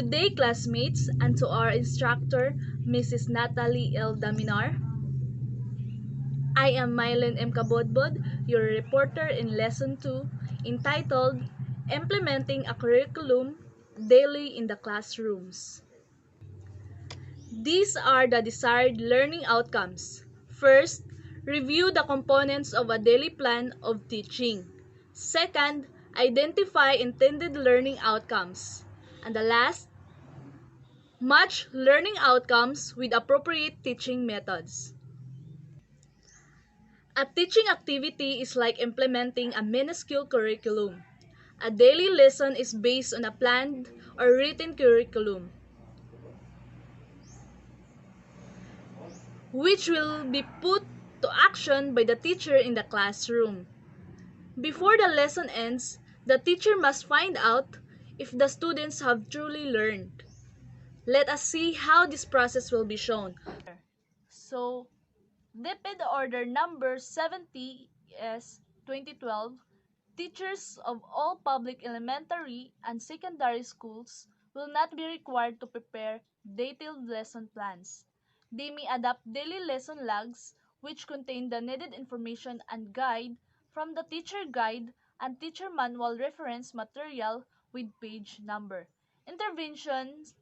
Good day, classmates, and to our instructor, Mrs. Natalie L. Daminar. I am Mylene M. Kabodbod, your reporter in Lesson 2, entitled Implementing a Curriculum Daily in the Classrooms. These are the desired learning outcomes. First, review the components of a daily plan of teaching. Second, identify intended learning outcomes. And the last, match learning outcomes with appropriate teaching methods. A teaching activity is like implementing a minuscule curriculum. A daily lesson is based on a planned or written curriculum, which will be put to action by the teacher in the classroom. Before the lesson ends, the teacher must find out if the students have truly learned. Let us see how this process will be shown. So, DepEd Order Number 70 S 2012, teachers of all public elementary and secondary schools will not be required to prepare detailed lesson plans. They may adopt daily lesson logs which contain the needed information and guide from the teacher guide and teacher manual reference material with page number. Interventions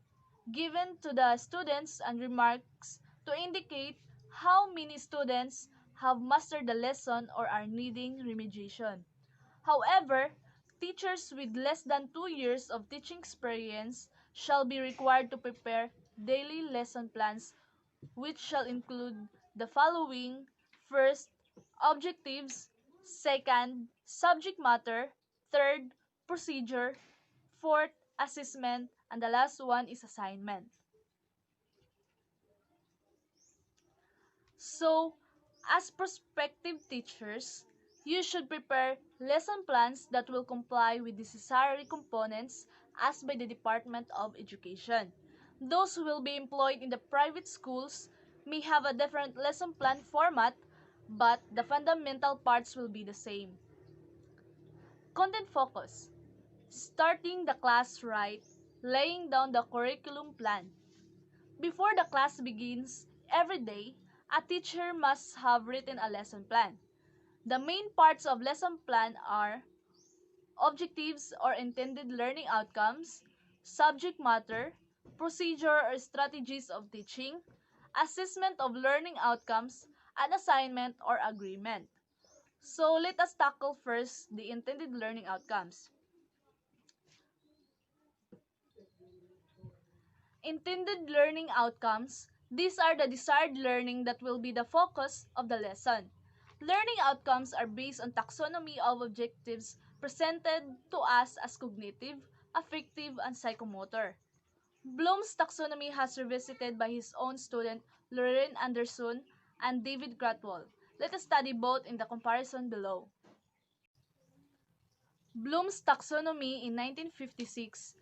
given to the students and remarks to indicate how many students have mastered the lesson or are needing remediation. However, teachers with less than 2 years of teaching experience shall be required to prepare daily lesson plans which shall include the following: first, objectives; second, subject matter; third, procedure; fourth, assessment; and the last one is assignment. So, as prospective teachers, you should prepare lesson plans that will comply with the necessary components asked by the Department of Education. Those who will be employed in the private schools may have a different lesson plan format, but the fundamental parts will be the same. Content focus. Starting the class right, laying down the curriculum plan. Before the class begins, every day, a teacher must have written a lesson plan. The main parts of lesson plan are objectives or intended learning outcomes, subject matter, procedure or strategies of teaching, assessment of learning outcomes, and assignment or agreement. So let us tackle first the intended learning outcomes. Intended learning outcomes, these are the desired learning that will be the focus of the lesson. Learning outcomes are based on taxonomy of objectives presented to us as cognitive, affective, and psychomotor. Bloom's taxonomy has revisited by his own student Lorraine Anderson and David Gratwall. Let us study both in the comparison below. Bloom's taxonomy in 1956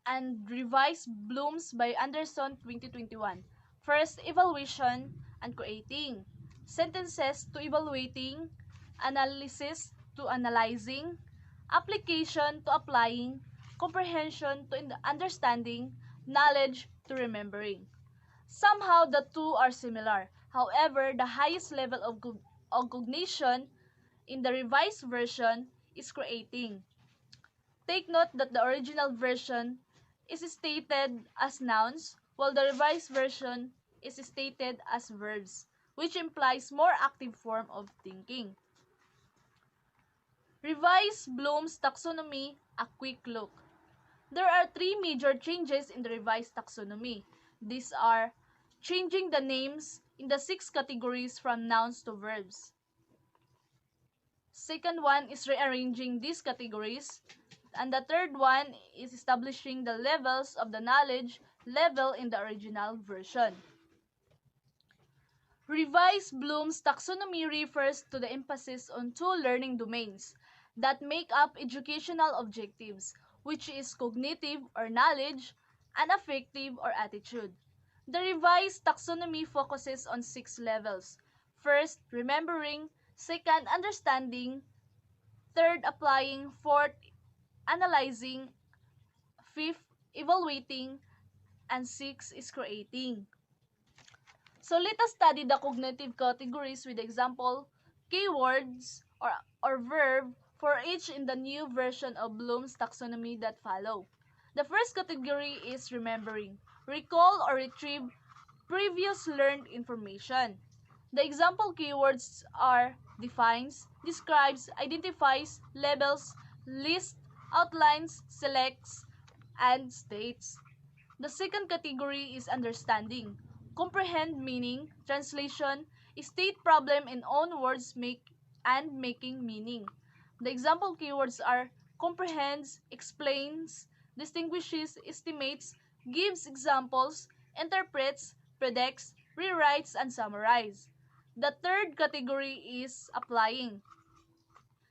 and revised Bloom's by Anderson 2021. First, evaluation and creating. Sentences to evaluating, analysis to analyzing, application to applying, comprehension to understanding, knowledge to remembering. Somehow the two are similar. However, the highest level of cognition in the revised version is creating. Take note that the original version is stated as nouns, while the revised version is stated as verbs, which implies more active form of thinking. Revise Bloom's taxonomy, a quick look. There are three major changes in the revised taxonomy. These are changing the names in the 6 categories from nouns to verbs. Second one is rearranging these categories. And the third one is establishing the levels of the knowledge level in the original version. Revised Bloom's taxonomy refers to the emphasis on 2 learning domains that make up educational objectives, which is cognitive or knowledge and affective or attitude. The revised taxonomy focuses on 6 levels. First, remembering; second, understanding; third, applying; fourth, analyzing; fifth, evaluating, and 6 is creating. So let us study the cognitive categories with example keywords or verb for each in the new version of Bloom's taxonomy that follow. The first category is remembering, recall or retrieve previous learned information. The example keywords are defines, describes, identifies, labels, lists, outlines, selects, and states. The second category is understanding. Comprehend meaning, translation, state problem in own words and making meaning. The example keywords are comprehends, explains, distinguishes, estimates, gives examples, interprets, predicts, rewrites, and summarize. The third category is applying.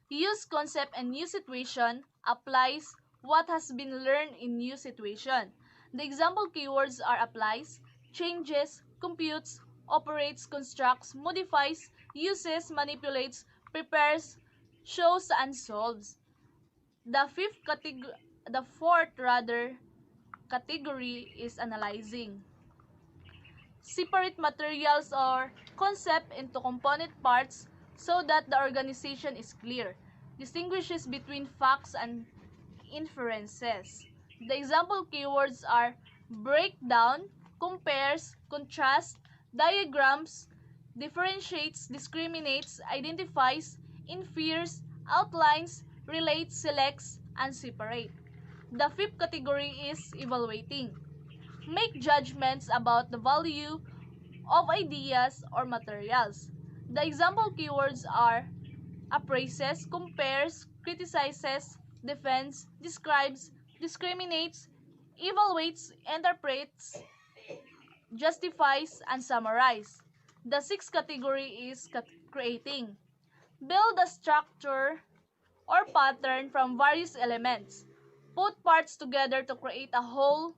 Use concept and new situation, applies what has been learned in new situation. The example keywords are applies, changes, computes, operates, constructs, modifies, uses, manipulates, prepares, shows, and solves. The fourth category is analyzing. Separate materials or concept into component parts so that the organization is clear. Distinguishes between facts and inferences. The example keywords are breakdown, compares, contrasts, diagrams, differentiates, discriminates, identifies, infers, outlines, relates, selects, and separate. The fifth category is evaluating. Make judgments about the value of ideas or materials. The example keywords are appraises, compares, criticizes, defends, describes, discriminates, evaluates, interprets, justifies, and summarizes. The sixth category is creating. Build a structure or pattern from various elements. Put parts together to create a whole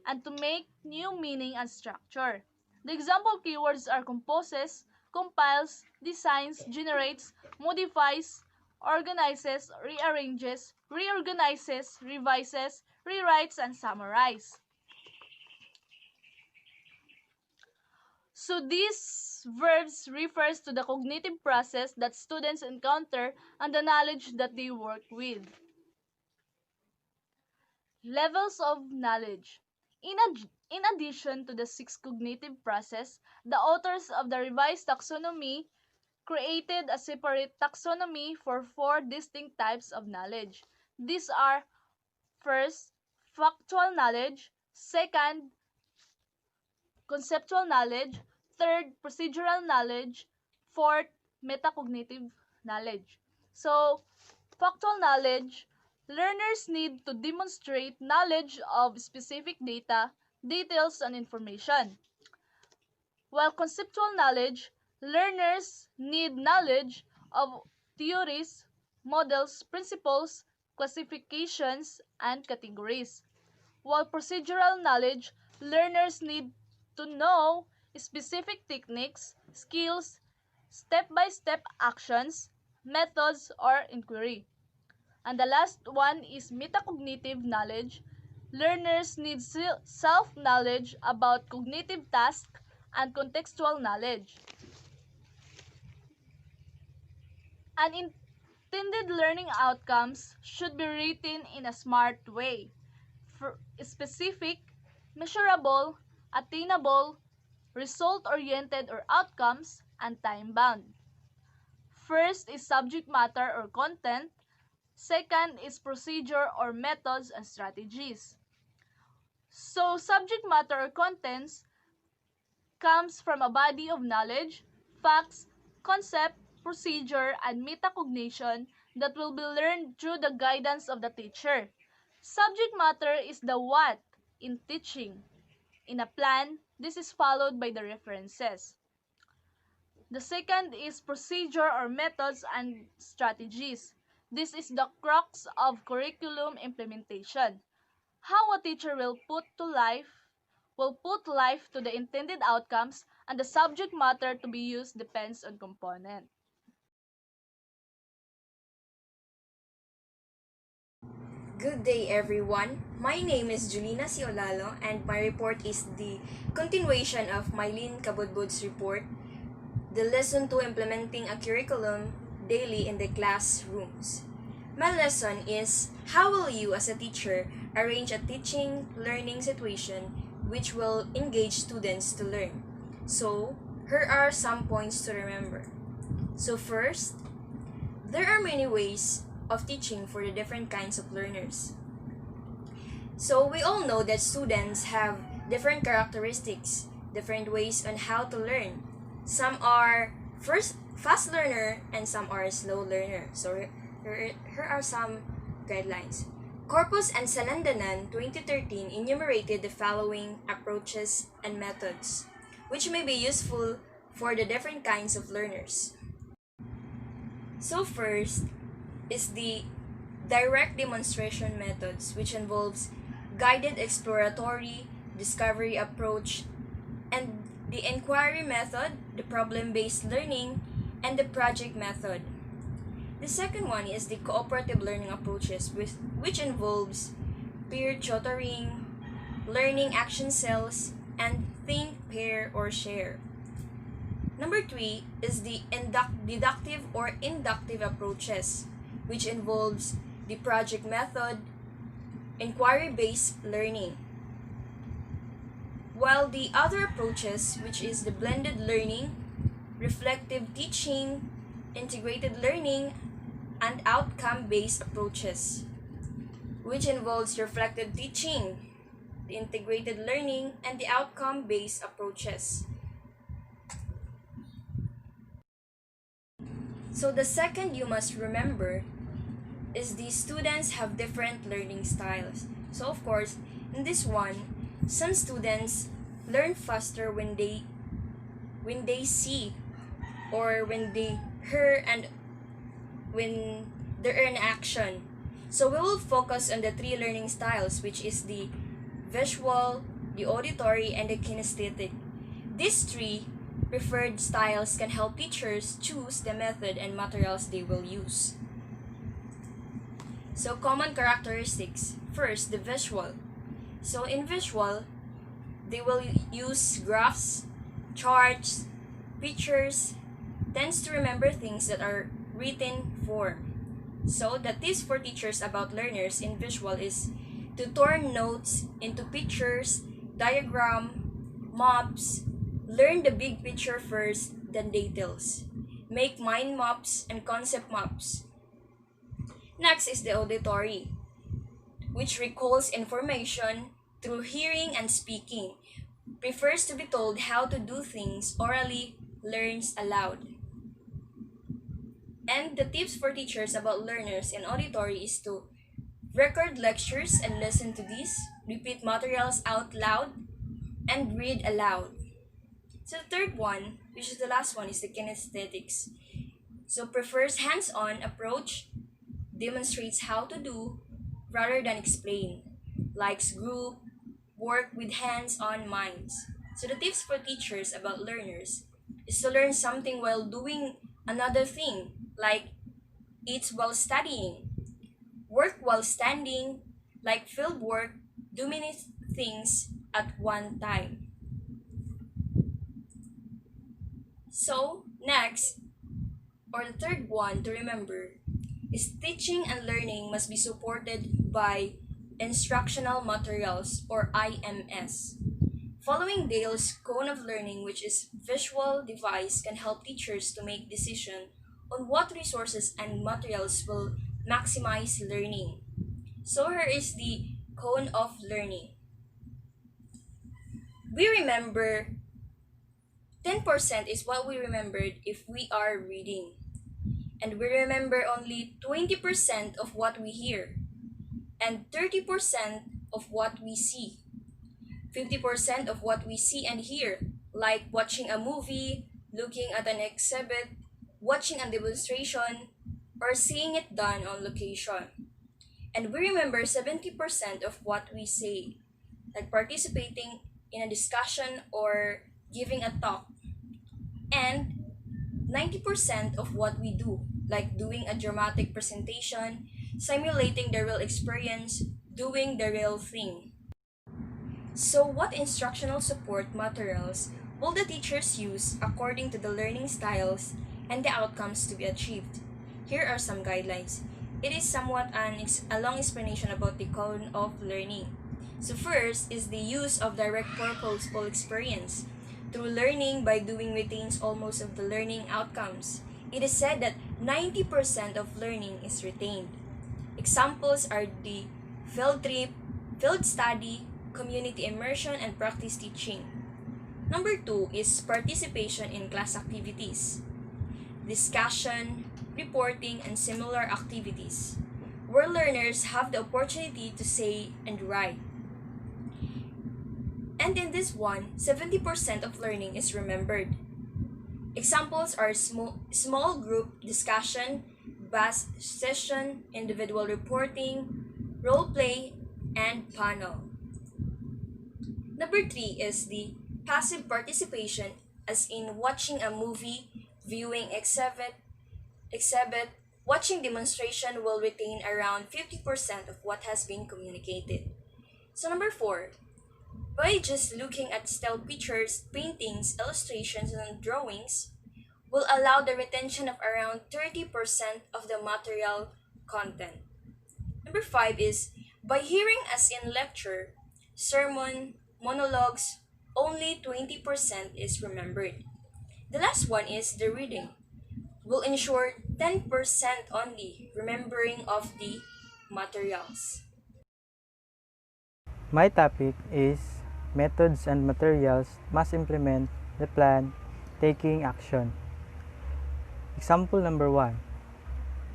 and to make new meaning and structure. The example keywords are composes, compiles, designs, generates, modifies, organizes, rearranges, reorganizes, revises, rewrites, and summarizes. So these verbs refers to the cognitive process that students encounter and the knowledge that they work with. Levels of knowledge. In addition to the 6 cognitive process, the authors of the revised taxonomy created a separate taxonomy for 4 distinct types of knowledge. These are first, factual knowledge, second, conceptual knowledge, third, procedural knowledge, fourth, metacognitive knowledge. So, factual knowledge, learners need to demonstrate knowledge of specific data, details, and information. While conceptual knowledge, learners need knowledge of theories, models, principles, classifications, and categories. While procedural knowledge, learners need to know specific techniques, skills, step-by-step actions, methods, or inquiry. And the last one is metacognitive knowledge. Learners need self-knowledge about cognitive tasks and contextual knowledge. Unintended learning outcomes should be written in a smart way. Specific, measurable, attainable, result-oriented or outcomes, and time-bound. First is subject matter or content. Second is procedure or methods and strategies. So, subject matter or contents comes from a body of knowledge, facts, concept, procedure, and metacognition that will be learned through the guidance of the teacher. Subject matter is the what in teaching. In a plan, this is followed by the references. The second is procedure or methods and strategies. This is the crux of curriculum implementation. How a teacher will put life to the intended outcomes, and the subject matter to be used depends on component. Good day, everyone. My name is Julina Ciolalo, and my report is the continuation of Mylene Kabudbud's report, the lesson to implementing a curriculum daily in the classrooms. My lesson is how will you, as a teacher, arrange a teaching learning situation which will engage students to learn? So, here are some points to remember. So, first, there are many ways of teaching for the different kinds of learners. So we all know that students have different characteristics, different ways on how to learn. Some are first fast learner and some are slow learner. So here are some guidelines. Corpus and Salandanan 2013 enumerated the following approaches and methods, which may be useful for the different kinds of learners. So first is the direct demonstration methods, which involves guided exploratory discovery approach, and the inquiry method, the problem-based learning, and the project method. The second one is the cooperative learning approaches, which involves peer tutoring, learning action cells, and think, pair, or share. Number 3 is the deductive or inductive approaches, which involves the project method, inquiry-based learning. While the other approaches, which is the blended learning, reflective teaching, integrated learning, and outcome-based approaches, which involves reflective teaching, the integrated learning, and the outcome-based approaches. So the second you must remember is the students have different learning styles. So of course, in this one, some students learn faster when they see or when they hear and when they're in action. So we will focus on the 3 learning styles, which is the visual, the auditory, and the kinesthetic. These 3 preferred styles can help teachers choose the method and materials they will use. So common characteristics. First, the visual. So in visual, they will use graphs, charts, pictures, tends to remember things that are written form. So the tips for teachers about learners in visual is to turn notes into pictures, diagram, maps, learn the big picture first, then details. Make mind maps and concept maps. Next is the auditory, which recalls information through hearing and speaking, prefers to be told how to do things orally, learns aloud. And the tips for teachers about learners in auditory is to record lectures and listen to these, repeat materials out loud, and read aloud. So the third one, which is the last one, is the kinesthetics. So prefers hands-on approach, demonstrates how to do rather than explain, likes group, work with hands-on minds. So the tips for teachers about learners is to learn something while doing another thing, like eat while studying, work while standing, like field work, do many things at one time. So next, or the third one to remember, is teaching and learning must be supported by instructional materials or IMS. Following Dale's cone of learning, which is visual device, can help teachers to make decision on what resources and materials will maximize learning. So here is the cone of learning. We remember 10% is what we remembered if we are reading. And we remember only 20% of what we hear, and 30% of what we see. 50% of what we see and hear, like watching a movie, looking at an exhibit, watching a demonstration, or seeing it done on location. And we remember 70% of what we say, like participating in a discussion or giving a talk. And 90% of what we do, like doing a dramatic presentation, simulating the real experience, doing the real thing. So, what instructional support materials will the teachers use according to the learning styles and the outcomes to be achieved? Here are some guidelines. It is somewhat a long explanation about the cone of learning. So, first is the use of direct purposeful experience. Through learning by doing retains almost of the learning outcomes. It is said that 90% of learning is retained. Examples are the field trip, field study, community immersion, and practice teaching. Number two is participation in class activities, discussion, reporting, and similar activities, where learners have the opportunity to say and write. And in this one, 70% of learning is remembered. Examples are small group discussion, bass session, individual reporting, role play, and panel. Number three is the passive participation, as in watching a movie, viewing exhibit, watching demonstration will retain around 50% of what has been communicated. So number four, by just looking at still pictures, paintings, illustrations, and drawings, will allow the retention of around 30% of the material content. Number five is by hearing as in lecture, sermon, monologues, only 20% is remembered. The last one is the reading. Will ensure 10% only remembering of the materials. My topic is methods and materials must implement the plan taking action. Example number 1.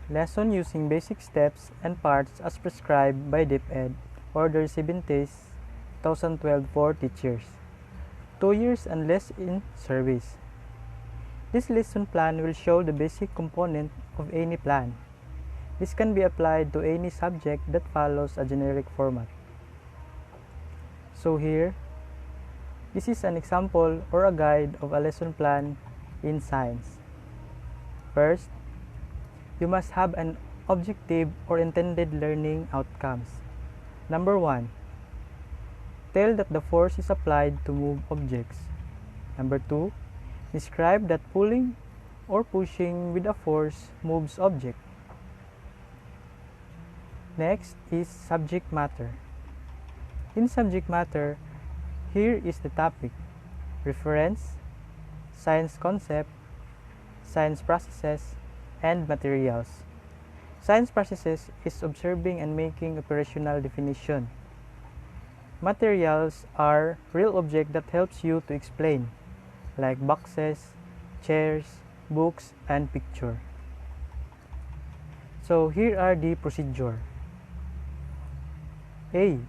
Lesson using basic steps and parts as prescribed by DepEd Order 70 2012 for teachers. 2 years and less in service. This lesson plan will show the basic component of any plan. This can be applied to any subject that follows a generic format. So here, this is an example or a guide of a lesson plan in science. First, you must have an objective or intended learning outcomes. Number 1, tell that the force is applied to move objects. Number 2, describe that pulling or pushing with a force moves object. Next is subject matter. In subject matter, here is the topic: reference, science concept, science processes, and materials. Science processes is observing and making operational definition. Materials are real object that helps you to explain, like boxes, chairs, books, and picture. So here are the procedure. A.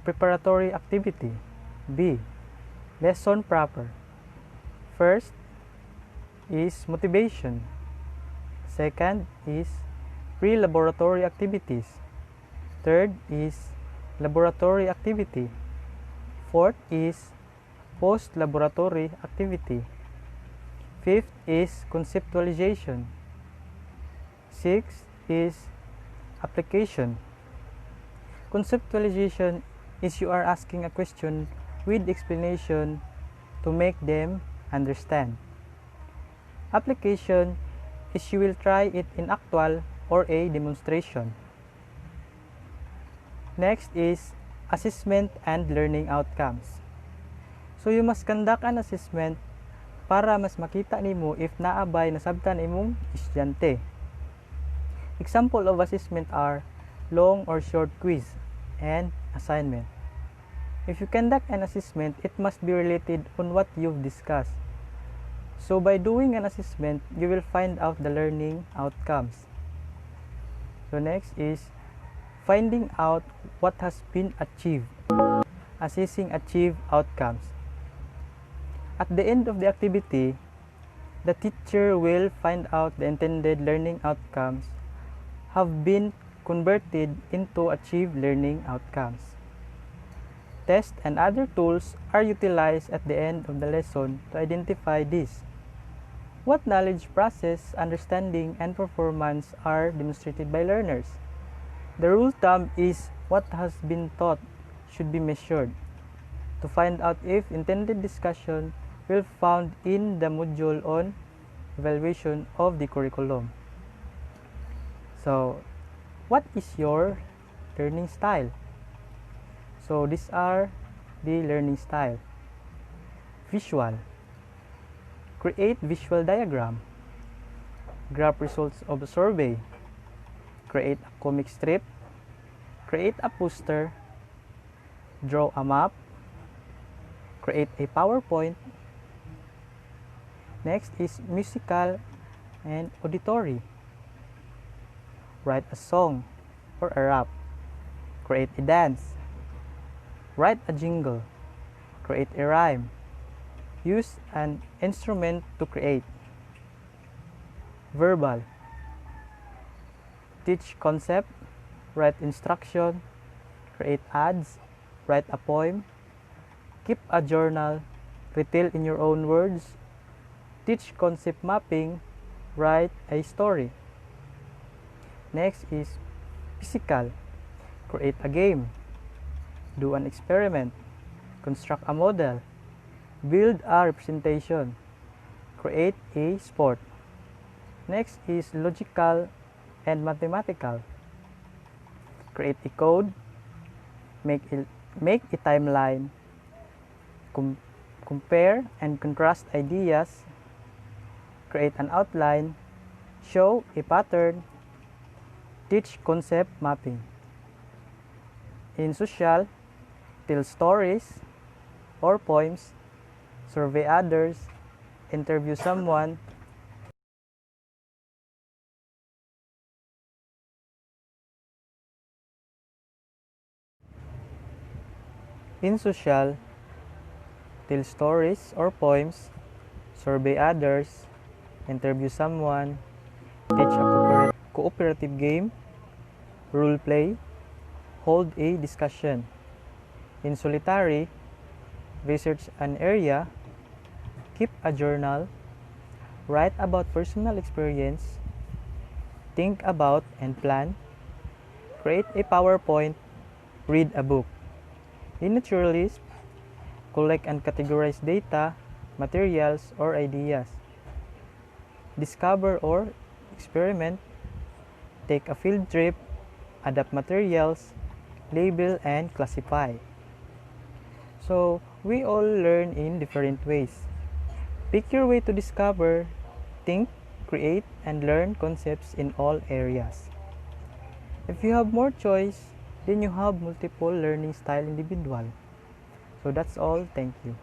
Preparatory activity. B. Lesson proper. First is motivation. Second is pre-laboratory activities. Third is laboratory activity. Fourth is post-laboratory activity. Fifth is conceptualization. Sixth is application. Conceptualization is you are asking a question with explanation to make them understand. Application is you will try it in actual or a demonstration. Next is assessment and learning outcomes. So you must conduct an assessment para mas makita nimo if naabay nasabtan imong estudyante. Example of assessment are long or short quiz and assignment. If you conduct an assessment, it must be related on what you've discussed. So by doing an assessment, you will find out the learning outcomes. So next is finding out what has been achieved. Assessing achieved outcomes. At the end of the activity, the teacher will find out the intended learning outcomes have been converted into achieved learning outcomes. Tests and other tools are utilized at the end of the lesson to identify this. What knowledge, process, understanding, and performance are demonstrated by learners? The rule of thumb is what has been taught should be measured to find out if intended discussion will be found in the module on evaluation of the curriculum. So, what is your learning style? So, these are the learning style. Visual. Create visual diagram. Graph results of a survey. Create a comic strip. Create a poster. Draw a map. Create a PowerPoint. Next is musical and auditory. Write a song or a rap. Create a dance. Write a jingle. Create a rhyme. Use an instrument to create. Verbal. Teach concept. Write instruction. Create ads. Write a poem. Keep a journal. Retell in your own words. Teach concept mapping. Write a story. Next is physical. Create a game. Do an experiment. Construct a model. Build a representation. Create a sport. Next is logical and mathematical. Create a code. Make a timeline. Compare and contrast ideas. Create an outline. Show a pattern. Teach concept mapping. In social, tell stories or poems, survey others, interview someone. In social, tell stories or poems, survey others, interview someone, teach a cooperative game, role play, hold a discussion. In solitary, research an area, keep a journal, write about personal experience, think about and plan, create a PowerPoint, read a book. In naturalism, collect and categorize data, materials, or ideas. Discover or experiment, take a field trip, adapt materials, label, and classify. So, we all learn in different ways. Pick your way to discover, think, create, and learn concepts in all areas. If you have more choice, then you have multiple learning style individual. So that's all. Thank you.